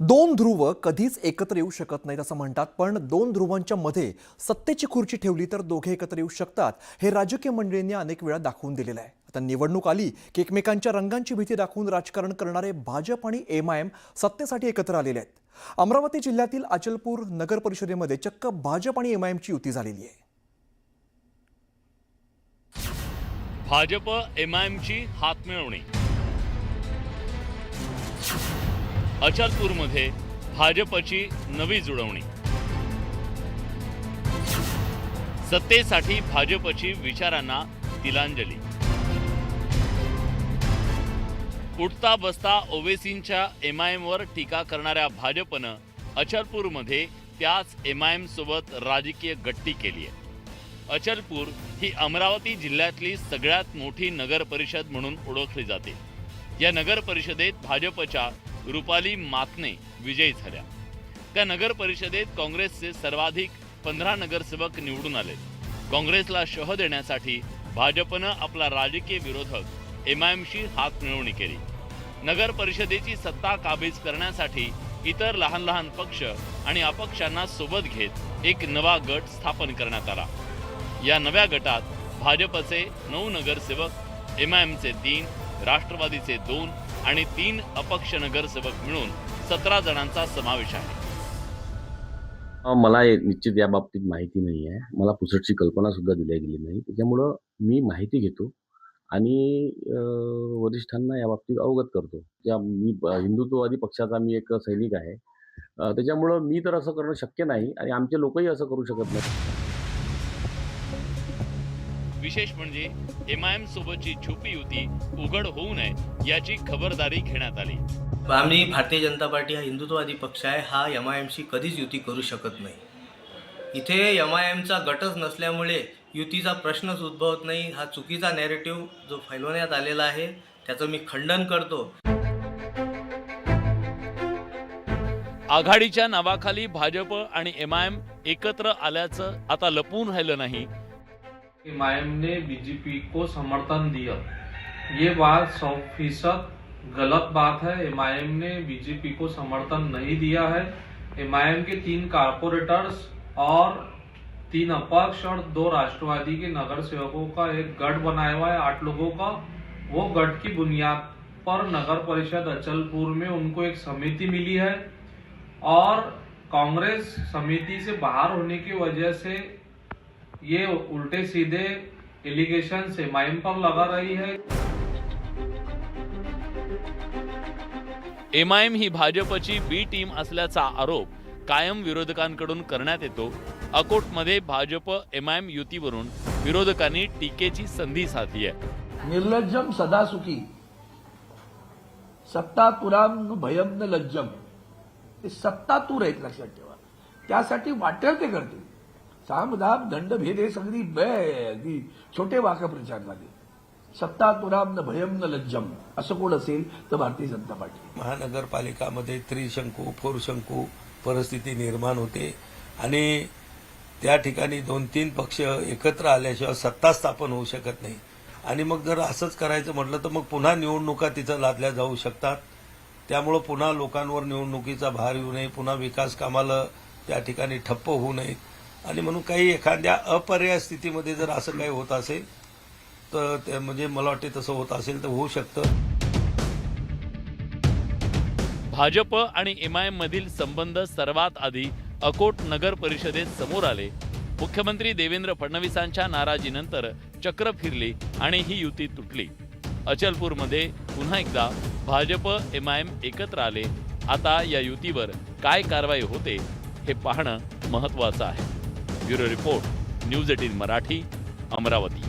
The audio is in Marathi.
दोन ध्रुव कधीच एकत्र येऊ शकत नाहीत असं म्हणतात, पण दोन ध्रुवांच्या मध्ये सत्तेची खुर्ची ठेवली तर दोघे एकत्र येऊ शकतात हे राजकीय मंडळींनी अनेक वेळा दाखवून दिलेलं आहे. आता निवडणूक आली की एकमेकांच्या रंगांची भीती दाखवून राजकारण करणारे भाजप आणि एमआयएम सत्तेसाठी एकत्र आलेले आहेत. अमरावती जिल्ह्यातील अचलपूर नगर परिषदेमध्ये चक्क भाजप आणि एमआयएमची युती झालेली आहे. भाजप एमआयएमची हातमिळवणी. अचलपूरमध्ये भाजपची नवी जुळवणी. सत्तेसाठी भाजपची विचारांना तिलांजली. उठता बसता ओवेसींच्या एमआयएमवर टीका करणाऱ्या भाजपनं अचलपूरमध्ये त्याच एमआयएम सोबत राजकीय गट्टी केली आहे. अचलपूर ही अमरावती जिल्ह्यातली सगळ्यात मोठी नगर परिषद म्हणून ओळखली जाते. या नगर परिषदेत भाजपच्या रुपाली मातने विजयी झाल्या. त्या नगर परिषदेत काँग्रेसचे सर्वाधिक 15 नगरसेवक निवडून आले. काँग्रेसला शह देण्यासाठी भाजपनं आपला राजकीय विरोधक एमआयएमशी हातमिळवणी केली. नगर परिषदेची सत्ता काबीज करण्यासाठी इतर लहान लहान पक्ष आणि अपक्षांना सोबत घेत एक नवा गट स्थापन करण्यात आला. या नव्या गटात भाजपचे 9 नगरसेवक, एमआयएमचे 3, राष्ट्रवादीचे 2 आणि 3 अपक्ष नगरसेवक मिळून 17 जणांचा समावेश आहे. मला निश्चित या बाबतीत माहिती नाही आहे. मला पुसटची कल्पना सुद्धा दिली गेली नाही. त्याच्यामुळं मी माहिती घेतो आणि वरिष्ठांना या बाबतीत अवगत करतो. मी हिंदुत्ववादी पक्षाचा मी एक सैनिक आहे. त्याच्यामुळं मी तर असं करणं शक्य नाही आणि आमचे लोकही असं करू शकत नाही. विशेष म्हणजे एमआयएम सोबतची छुपी युती उघड होऊ नये याची खबरदारी घेण्यात आली. आम्ही भारतीय जनता पार्टी हा हिंदुत्ववादी पक्ष आहे. हा एमआयएमशी कधीच युती करू शकत नाही. इथे एमआयएमचा गटच नसल्यामुळे युतीचा प्रश्नच उद्भवत नाही. हा चुकीचा नॅरेटिव्ह जो फैलवण्यात आलेला आहे त्याचं मी खंडन करतो. आघाडीच्या नावाखाली भाजप आणि एमआयएम एकत्र आल्याचं आता लपून राहिलं नाही. एमआईएम ने बीजेपी को समर्थन दिया, ये बात 100% गलत बात है. एमआईएम ने बीजेपी को समर्थन नहीं दिया है. एमआईएम के 3 कारपोरेटर्स और 3 अपक्ष और 2 राष्ट्रवादी के नगर सेवकों का एक गठ बनाया हुआ है 8 लोगों का. वो गठ की बुनियाद पर नगर परिषद अचलपुर में उनको एक समिति मिली है और कांग्रेस समिति से बाहर होने की वजह से ये उल्टे सीधे एलिगेशन एमआईएम पर लगा रही है. एमआयएम ही भाजपची बी टीम असल्याचा आरोप कायम विरोधकांकडून करण्यात येतो. अकोटमध्ये भाजप एमआयएम युतीवरून विरोधकांनी टीकेची संधी साधली आहे. निर्लज्जम सदा सुखी, सत्तातुराम भयम न लज्जम. ते सत्तातूर आहेत, लक्षात ठेवा. त्यासाठी वाटेल ते करतील. सामदाम दंड भेद हे सगळी छोटे वाक्य प्रचार झाले. सत्तातुराम न भयम न लज्जम असं कोण असेल तर भारतीय जनता पार्टी. महानगरपालिकामध्ये त्रिशंकू फोरशंकू परिस्थिती निर्माण होते आणि त्या ठिकाणी 2-3 पक्ष एकत्र आल्याशिवाय सत्ता स्थापन होऊ शकत नाही. आणि मग जर असंच करायचं म्हटलं तर मग पुन्हा निवडणुका तिथं लादल्या जाऊ शकतात. त्यामुळं पुन्हा लोकांवर निवडणुकीचा भार येऊ नये, पुन्हा विकास कामाला त्या ठिकाणी ठप्प होऊ नये. आणि म्हणून काही एखाद्या अपर्याय स्थितीमध्ये जर असं काही होत असेल तर ते म्हणजे मला वाटते तसं होत असेल तर होऊ शकतं. भाजप आणि एमआयएम मधील संबंध सर्वात आधी अकोट नगर परिषदेत समोर आले. मुख्यमंत्री देवेंद्र फडणवीसांच्या नाराजीनंतर चक्र फिरली आणि ही युती तुटली. अचलपूरमध्ये पुन्हा एकदा भाजप एमआयएम एकत्र आले. आता या युतीवर काय कारवाई होते हे पाहणं महत्त्वाचं आहे. Bureau report, news 18 Marathi, Amravati.